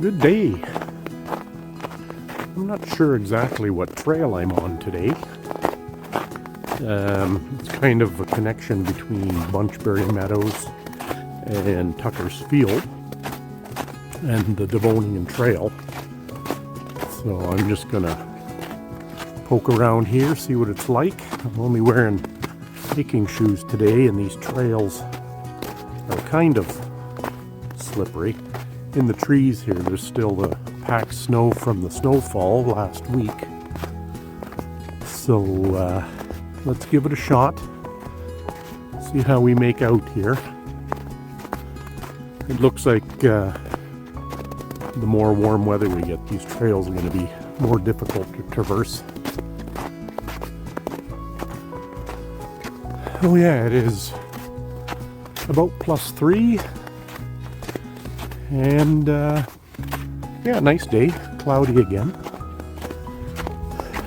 Good day. I'm not sure exactly what trail I'm on today. It's kind of a connection between Bunchberry Meadows and Tucker's Field and the Devonian Trail. So I'm just gonna poke around here, see what it's like. I'm only wearing hiking shoes today, and these trails are kind of slippery. In the trees here, there's still the packed snow from the snowfall last week. So let's give it a shot. See how we make out here. It looks like the more warm weather we get, these trails are going to be more difficult to traverse. Oh yeah, it is about +3. And yeah, nice day, cloudy again.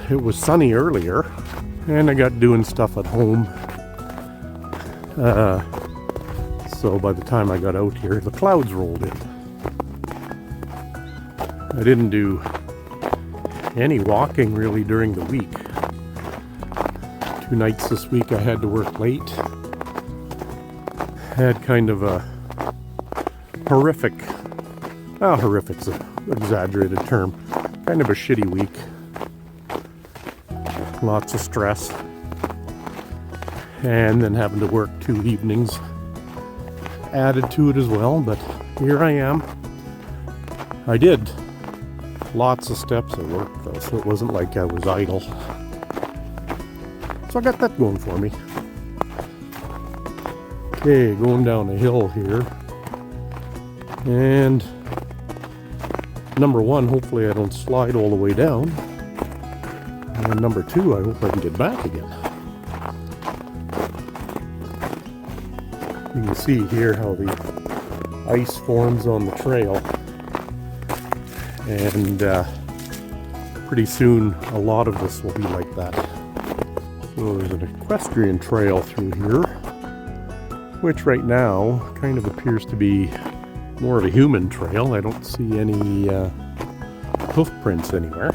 It was sunny earlier, and I got doing stuff at home. So by the time I got out here, the clouds rolled in. I didn't do any walking really during the week. 2 nights this week I had to work late. Had kind of a horrific's an exaggerated term. Kind of a shitty week. Lots of stress. And then having to work 2 evenings added to it as well, but here I am. I did lots of steps at work though, so it wasn't like I was idle. So I got that going for me. Okay, going down a hill here. And number 1, hopefully I don't slide all the way down. And number 2, I hope I can get back again. You can see here how the ice forms on the trail. And pretty soon a lot of this will be like that. So there's an equestrian trail through here, which right now kind of appears to be more of a human trail. I don't see any hoof prints anywhere.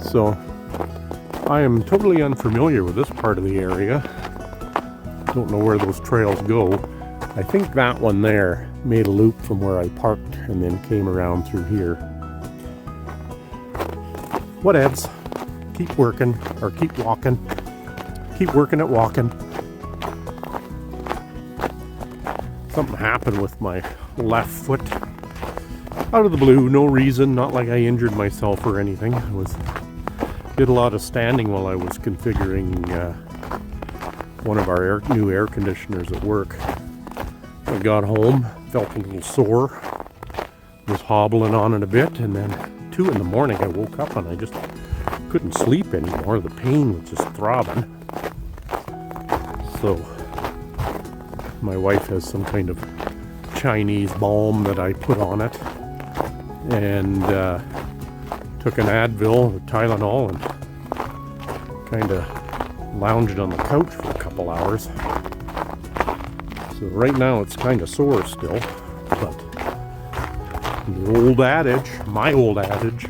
So I am totally unfamiliar with this part of the area. Don't know where those trails go. I think that one there made a loop from where I parked and then came around through here. Whatevs. Keep working, or keep walking. Keep working at walking. Something happened with my left foot. Out of the blue, no reason, not like I injured myself or anything. Did a lot of standing while I was configuring one of our new air conditioners at work. I got home, felt a little sore, was hobbling on it a bit, and then 2 in the morning I woke up and I just couldn't sleep anymore. The pain was just throbbing. So my wife has some kind of Chinese balm that I put on it, and took an Advil, a Tylenol, and kind of lounged on the couch for a couple hours. So right now it's kind of sore still, but the old adage, my old adage,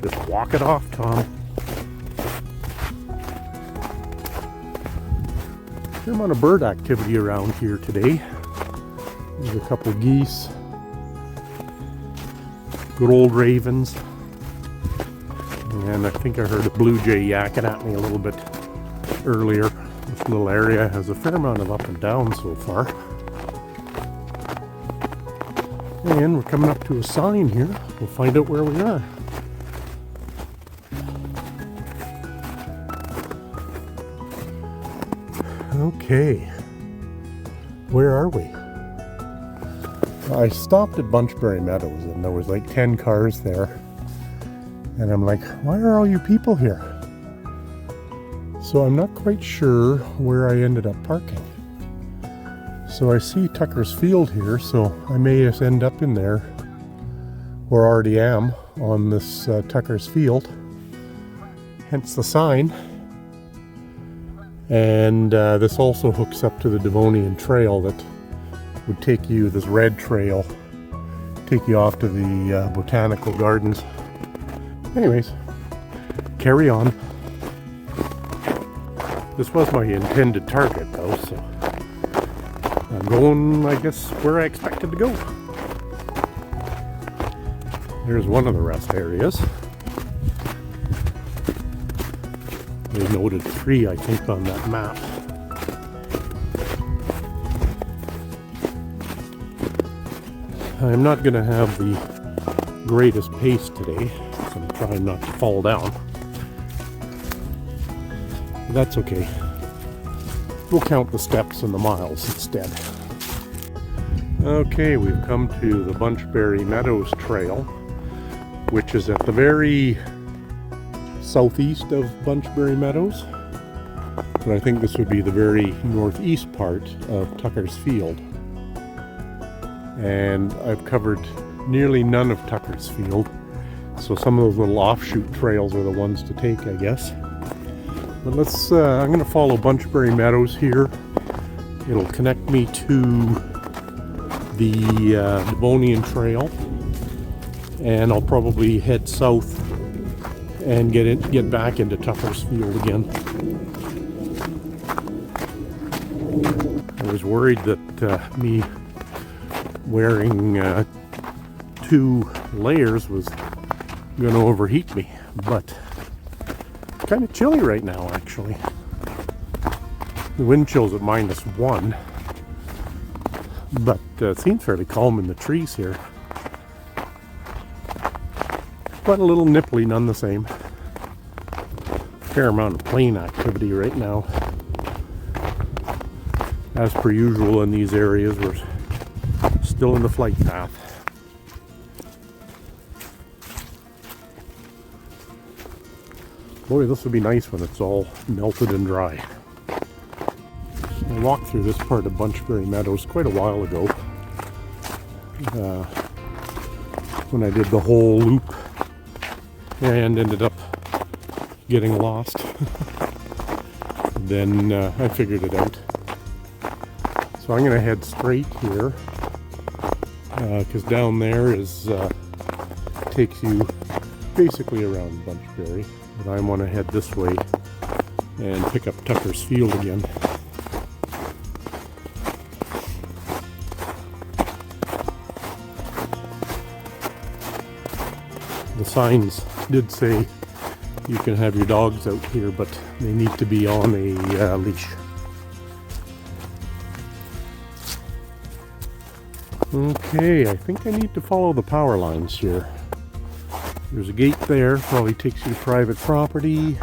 just walk it off, Tom. Fair amount of bird activity around here today. There's a couple of geese, good old ravens, and I think I heard a blue jay yakking at me a little bit earlier. This little area has a fair amount of up and down so far. And we're coming up to a sign here. We'll find out where we are. Okay, where are we? I stopped at Bunchberry Meadows and there was like 10 cars there. And I'm like, why are all you people here? So I'm not quite sure where I ended up parking. So I see Tucker's Field here, so I may just end up in there, or already am, on this Tucker's Field. Hence the sign. And this also hooks up to the Devonian Trail that would take you, this red trail, take you off to the botanical gardens. Anyways, carry on. This was my intended target though, so I'm going, I guess, where I expected to go. There's one of the rest areas. They noted 3, I think, on that map. I'm not going to have the greatest pace today, so I'm trying not to fall down. That's okay. We'll count the steps and the miles instead. Okay, we've come to the Bunchberry Meadows Trail, which is at the very southeast of Bunchberry Meadows. But I think this would be the very northeast part of Tucker's Field. And I've covered nearly none of Tucker's Field, so some of those little offshoot trails are the ones to take, I guess. But let's, I'm going to follow Bunchberry Meadows here. It'll connect me to the Devonian Trail, and I'll probably head south and get back into Tucker's Field again. I was worried that me wearing 2 layers was going to overheat me, but it's kind of chilly right now actually. The wind chill's at -1, but it seems fairly calm in the trees here. But a little nipply none the same. Fair amount of plane activity right now. As per usual in these areas, we're still in the flight path. Boy, this will be nice when it's all melted and dry. I walked through this part of Bunchberry Meadows quite a while ago, when I did the whole loop and ended up getting lost. Then I figured it out. So I'm going to head straight here, because down there is takes you basically around Bunchberry. But I want to head this way and pick up Tucker's Field again. The signs did say you can have your dogs out here, but they need to be on a leash. Okay, I think I need to follow the power lines here. There's a gate there, probably takes you to private property.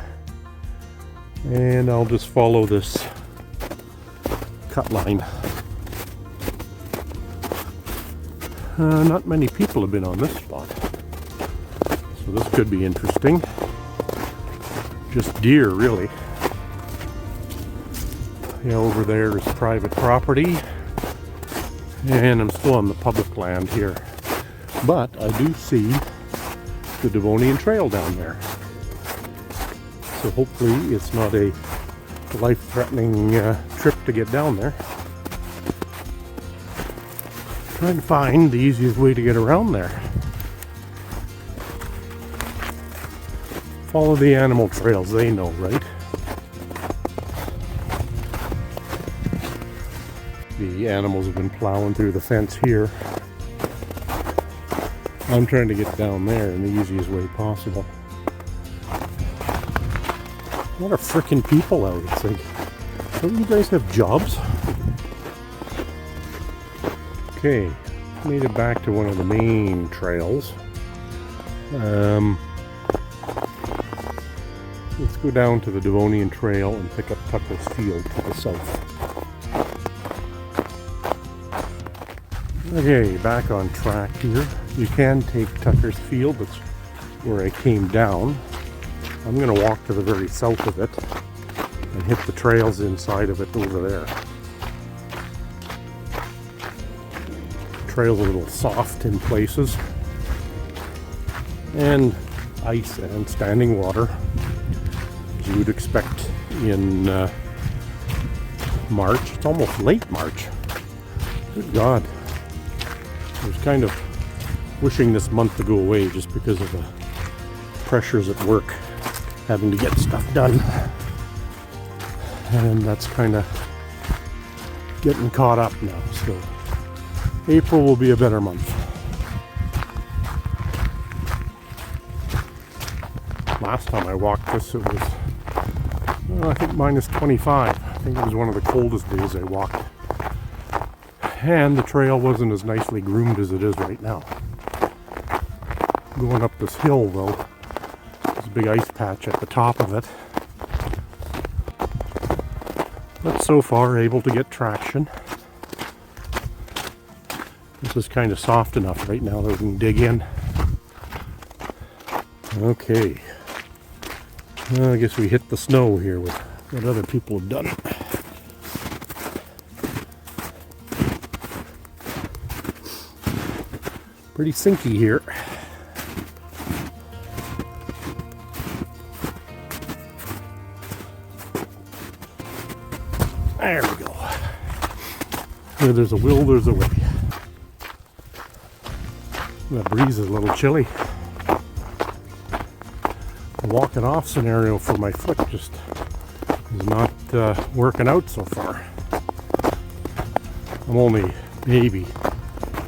And I'll just follow this cut line. Not many people have been on this spot, so this could be interesting. Just deer, really. Yeah, over there is private property. And I'm still on the public land here. But I do see the Devonian Trail down there. So hopefully it's not a life-threatening trip to get down there. Trying to find the easiest way to get around there. Follow the animal trails, they know, right? The animals have been plowing through the fence here. I'm trying to get down there in the easiest way possible. What are frickin' people out? It's like, don't you guys have jobs? Okay, made it back to one of the main trails. Let's go down to the Devonian Trail and pick up Tucker's Field to the south. Okay, back on track here. You can take Tucker's Field, that's where I came down. I'm going to walk to the very south of it and hit the trails inside of it over there. The trail's a little soft in places, and ice and standing water, as you would expect in March. It's almost late March. Good God. There's kind of wishing this month to go away just because of the pressures at work, having to get stuff done. And that's kind of getting caught up now. So April will be a better month. Last time I walked this, it was, I think, minus 25. I think it was one of the coldest days I walked. And the trail wasn't as nicely groomed as it is right now. Going up this hill, though, there's a big ice patch at the top of it. But so far, able to get traction. This is kind of soft enough right now that we can dig in. Okay. Well, I guess we hit the snow here with what other people have done. Pretty sinky here. There we go. Where there's a will, there's a way. That breeze is a little chilly. The walking off scenario for my foot just is not working out so far. I'm only maybe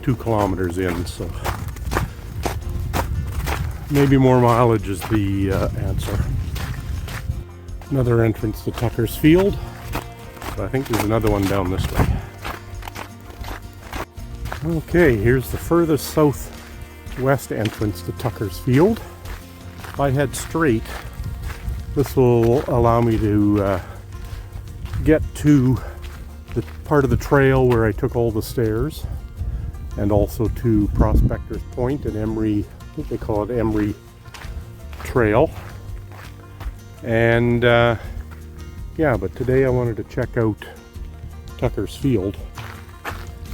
2 kilometers in, so maybe more mileage is the answer. Another entrance to Tucker's Field. I think there's another one down this way. Okay, here's the furthest southwest entrance to Tucker's Field. If I head straight, this will allow me to get to the part of the trail where I took all the stairs, and also to Prospector's Point and Emery, I think they call it Emery Trail. And yeah, but today I wanted to check out Tucker's Field.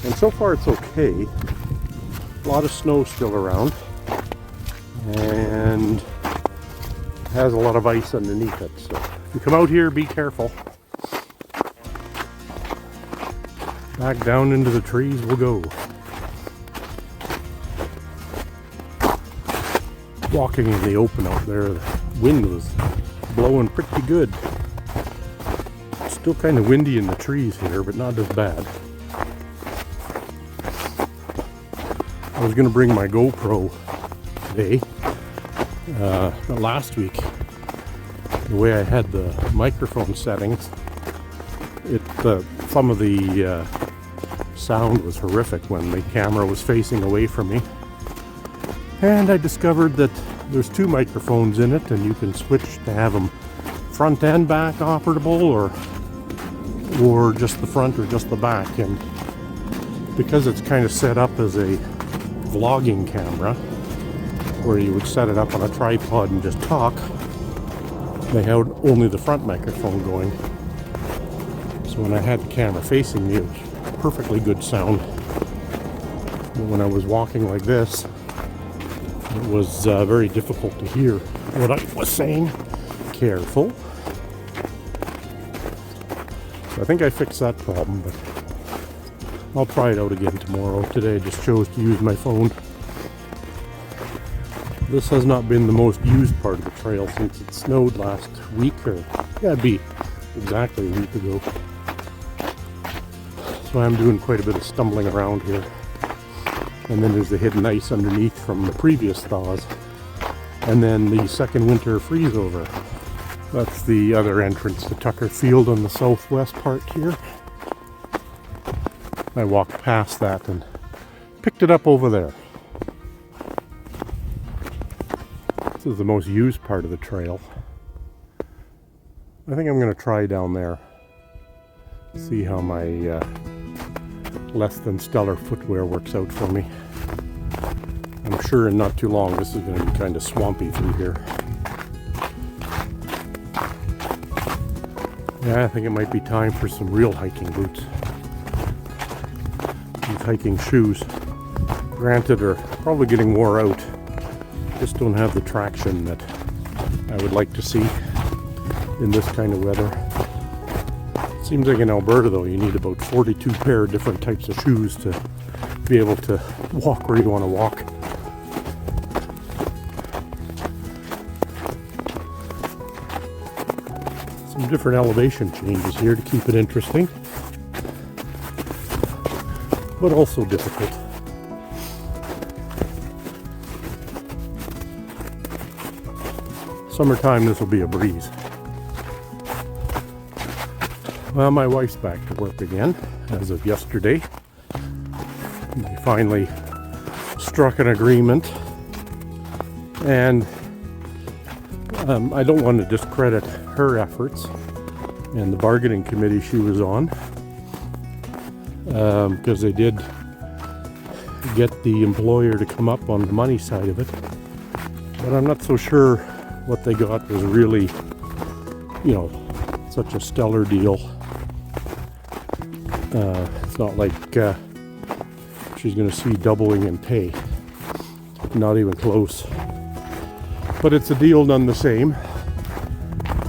And so far it's okay. A lot of snow still around. And has a lot of ice underneath it. So if you come out here, be careful. Back down into the trees we'll go. Walking in the open out there, the wind was blowing pretty good. It's still kind of windy in the trees here, but not as bad. I was going to bring my GoPro today. But last week, the way I had the microphone settings, some of the sound was horrific when the camera was facing away from me. And I discovered that there's 2 microphones in it, and you can switch to have them front and back operable, or just the front or just the back. And because it's kind of set up as a vlogging camera, where you would set it up on a tripod and just talk, they had only the front microphone going. So when I had the camera facing me, it was perfectly good sound. But when I was walking like this, it was very difficult to hear what I was saying. Careful. So I think I fixed that problem, but I'll try it out again tomorrow. Today I just chose to use my phone. This has not been the most used part of the trail since it snowed last week, or yeah, it'd be exactly a week ago. So I'm doing quite a bit of stumbling around here. And then there's the hidden ice underneath from the previous thaws. And then the second winter freeze over. That's the other entrance to Tucker Field on the southwest part here. I walked past that and picked it up over there. This is the most used part of the trail. I think I'm going to try down there. See how my less than stellar footwear works out for me. I'm sure in not too long this is going to be kind of swampy through here. Yeah, I think it might be time for some real hiking boots. These hiking shoes, granted, are probably getting wore out. Just don't have the traction that I would like to see in this kind of weather. Seems like in Alberta, though, you need about 42 pair of different types of shoes to be able to walk where you want to walk. some different elevation changes here to keep it interesting, but also difficult. Summertime, this will be a breeze. Well, my wife's back to work again as of yesterday. We finally struck an agreement, and I don't want to discredit her efforts and the bargaining committee she was on, because they did get the employer to come up on the money side of it, but I'm not so sure what they got was really, such a stellar deal. It's not like she's going to see doubling in pay. Not even close. But it's a deal done the same.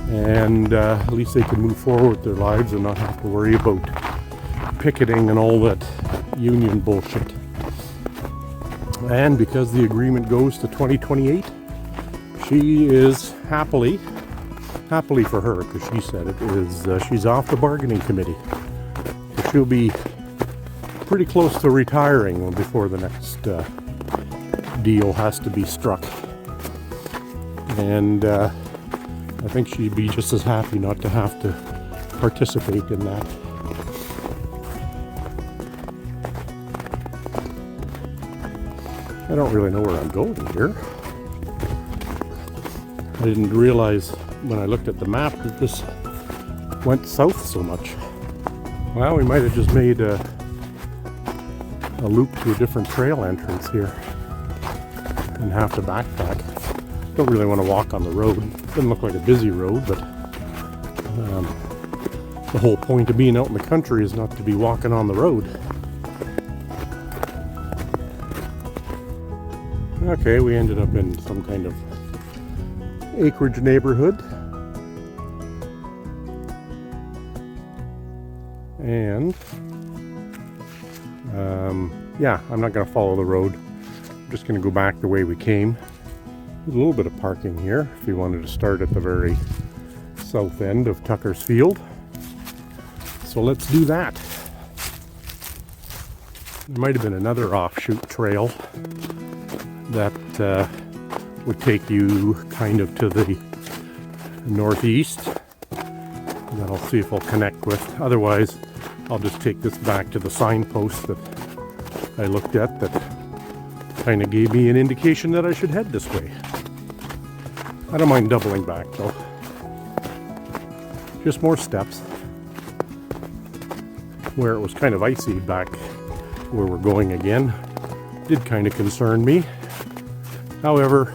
And at least they can move forward with their lives and not have to worry about picketing and all that union bullshit. And because the agreement goes to 2028, she is happily for her, because she said it, is she's off the bargaining committee. So she'll be pretty close to retiring before the next deal has to be struck. And I think she'd be just as happy not to have to participate in that. I don't really know where I'm going here. I didn't realize when I looked at the map that this went south so much. Well, we might have just made a loop to a different trail entrance here and have to backpack. Don't really want to walk on the road. Doesn't look like a busy road, but the whole point of being out in the country is not to be walking on the road. Okay, we ended up in some kind of acreage neighborhood. And yeah, I'm not going to follow the road. I'm just going to go back the way we came. There's a little bit of parking here if you wanted to start at the very south end of Tucker's Field. So let's do that. There might have been another offshoot trail that would take you kind of to the northeast. And I'll see if I'll connect with. Otherwise, I'll just take this back to the signpost that I looked at that kind of gave me an indication that I should head this way. I don't mind doubling back though. Just more steps. Where it was kind of icy back where we're going again did kind of concern me. However,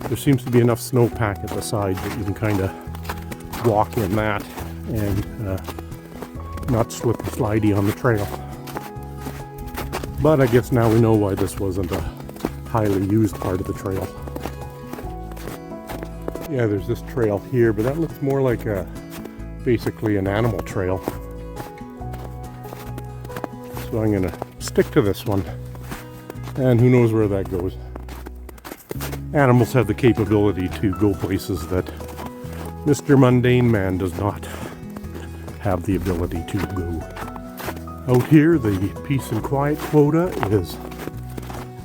there seems to be enough snowpack at the side that you can kind of walk in that and not slip and slidey on the trail. But I guess now we know why this wasn't a highly used part of the trail. Yeah, there's this trail here, but that looks more like basically an animal trail. So I'm gonna stick to this one, and who knows where that goes. Animals have the capability to go places that Mr. Mundane Man does not have the ability to go. Out here, the peace and quiet quota is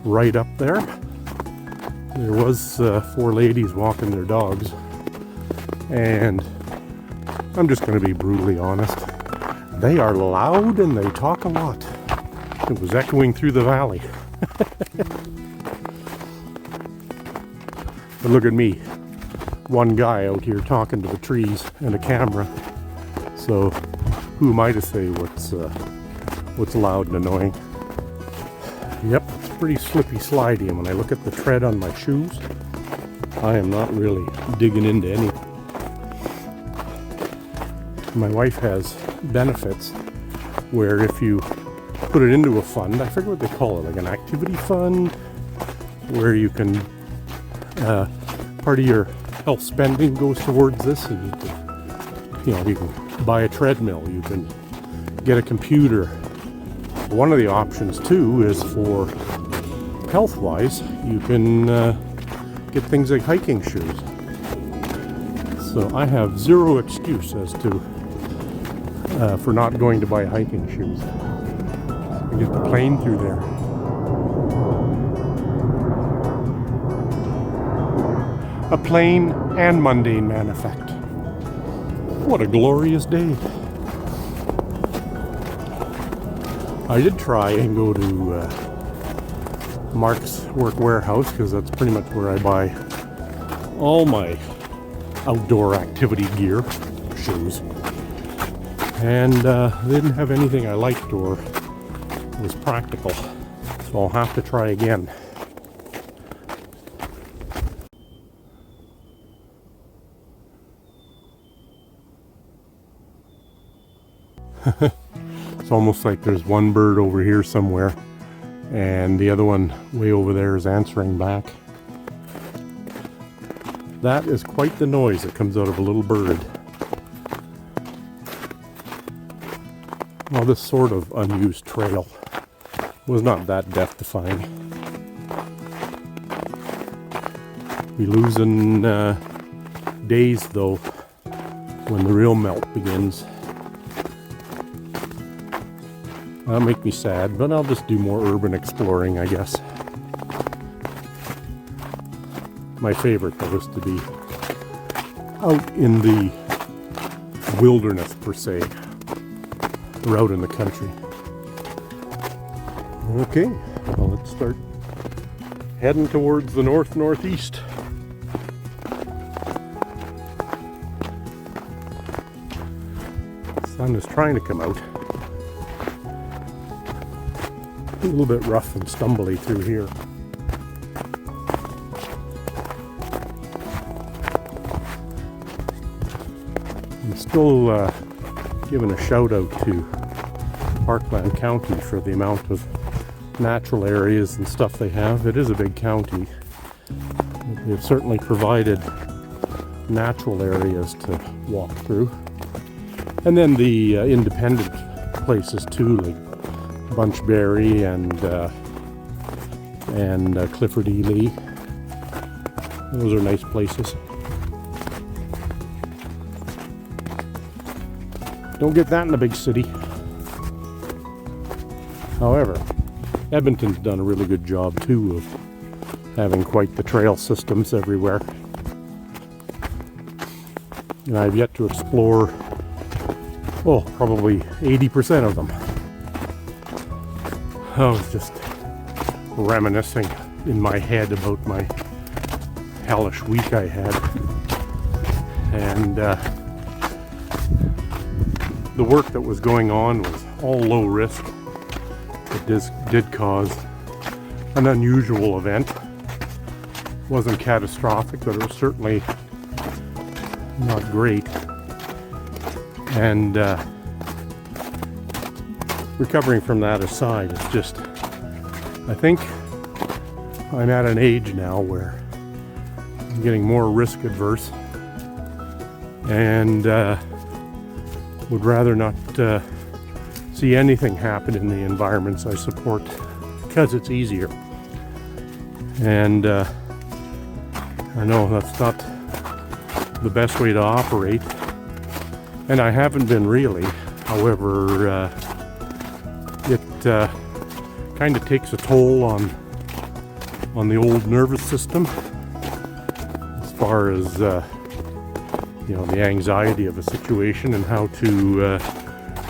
right up there. There was 4 ladies walking their dogs, and I'm just going to be brutally honest. They are loud and they talk a lot. It was echoing through the valley. But look at me, one guy out here talking to the trees and a camera. So who am I to say what's loud and annoying? Yep, it's pretty slippy slidey, and when I look at the tread on my shoes, I am not really digging into any. My wife has benefits where if you put it into a fund, I forget what they call it, like an activity fund, where you can part of your health spending goes towards this, and you can buy a treadmill, you can get a computer. One of the options too is for health-wise, you can get things like hiking shoes. So I have zero excuse as to for not going to buy hiking shoes. I get the plane through there. A plain and mundane man effect. What a glorious day. I did try and go to Mark's Work Warehouse because that's pretty much where I buy all my outdoor activity gear, shoes. And they didn't have anything I liked or was practical. So I'll have to try again. It's almost like there's one bird over here somewhere and the other one way over there is answering back. That is quite the noise that comes out of a little bird. Well, this sort of unused trail was not that death-defying. We lose in days though when the real melt begins. That'll make me sad, but I'll just do more urban exploring, I guess. My favorite, though, is to be out in the wilderness, per se, or out in the country. Okay, well, let's start heading towards the north-northeast. The sun is trying to come out. A little bit rough and stumbly through here. I'm still giving a shout out to Parkland County for the amount of natural areas and stuff they have. It is a big county. They've certainly provided natural areas to walk through. And then the independent places too, like Bunchberry and Clifford E. Lee. Those are nice places. Don't get that in a big city. However, Edmonton's done a really good job too of having quite the trail systems everywhere. And I've yet to explore, probably 80% of them. I was just reminiscing in my head about my hellish week I had. And the work that was going on was all low risk. It did cause an unusual event. It wasn't catastrophic, but it was certainly not great. And recovering from that aside, it's just, I think I'm at an age now where I'm getting more risk adverse and would rather not see anything happen in the environments I support because it's easier. And I know that's not the best way to operate, and I haven't been really. However, it kind of takes a toll on the old nervous system as far as the anxiety of a situation, and how to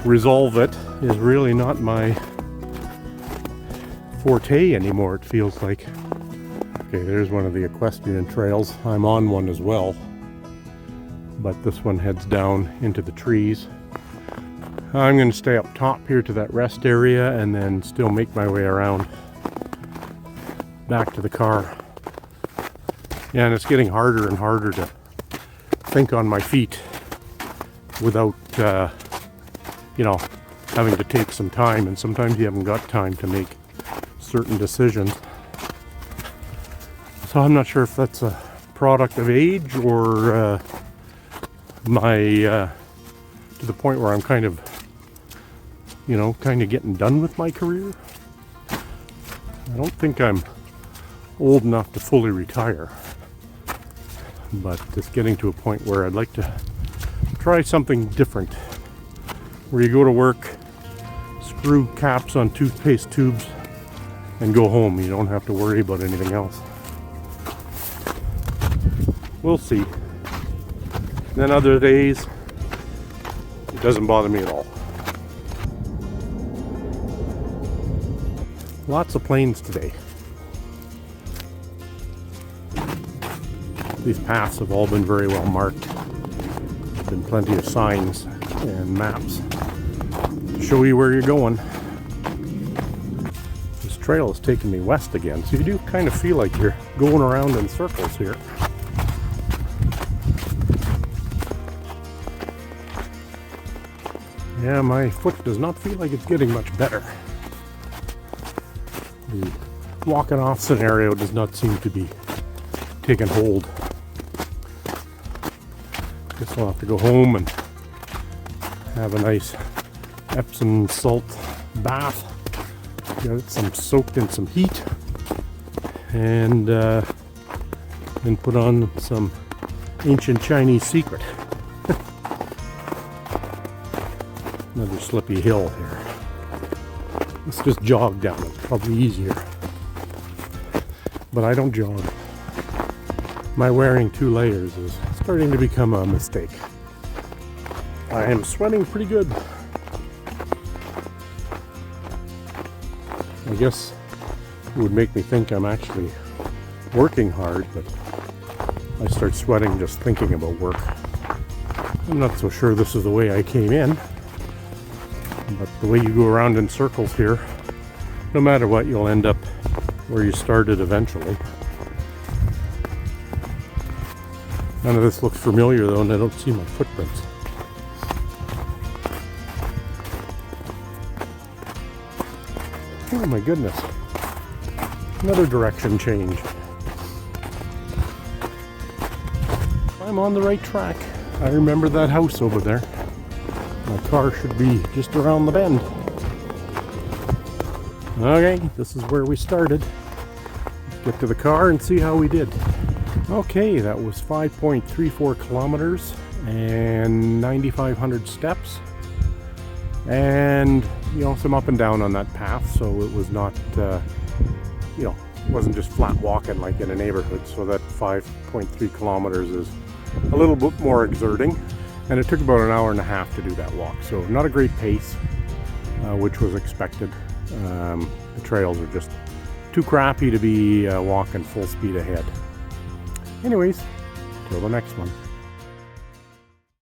resolve it is really not my forte anymore, it feels like. Okay, there's one of the equestrian trails. I'm on one as well, but this one heads down into the trees. I'm going to stay up top here to that rest area and then still make my way around back to the car. Yeah, and it's getting harder and harder to think on my feet without, having to take some time, and sometimes you haven't got time to make certain decisions. So I'm not sure if that's a product of age or my to the point where I'm kind of getting done with my career. I don't think I'm old enough to fully retire. but it's getting to a point where I'd like to try something different, where you go to work, screw caps on toothpaste tubes, and go home. You don't have to worry about anything else. We'll see. Then other days, it doesn't bother me at all. Lots of planes today. These paths have all been very well marked. There's been plenty of signs and maps to show you where you're going. This trail is taking me west again, so you do kind of feel like you're going around in circles here. Yeah, my foot does not feel like it's getting much better. The walking off scenario does not seem to be taking hold. Guess I'll have to go home and have a nice Epsom salt bath. Got some soaked in some heat, and then put on some ancient Chinese secret. Another slippy hill here. Let's just jog down it. Probably easier. But I don't jog. My wearing 2 layers is starting to become a mistake. I am sweating pretty good. I guess it would make me think I'm actually working hard, but I start sweating just thinking about work. I'm not so sure this is the way I came in. But the way you go around in circles here, no matter what, you'll end up where you started eventually. None of this looks familiar though, and I don't see my footprints. Oh my goodness. Another direction change. I'm on the right track. I remember that house over there. My car should be just around the bend. Okay, this is where we started. Let's get to the car and see how we did. Okay, that was 5.34 kilometers and 9,500 steps. And, some up and down on that path, so it was not, it wasn't just flat walking like in a neighborhood. So that 5.3 kilometers is a little bit more exerting. And it took about an hour and a half to do that walk. So not a great pace, which was expected. The trails are just too crappy to be walking full speed ahead. Anyways, till the next one.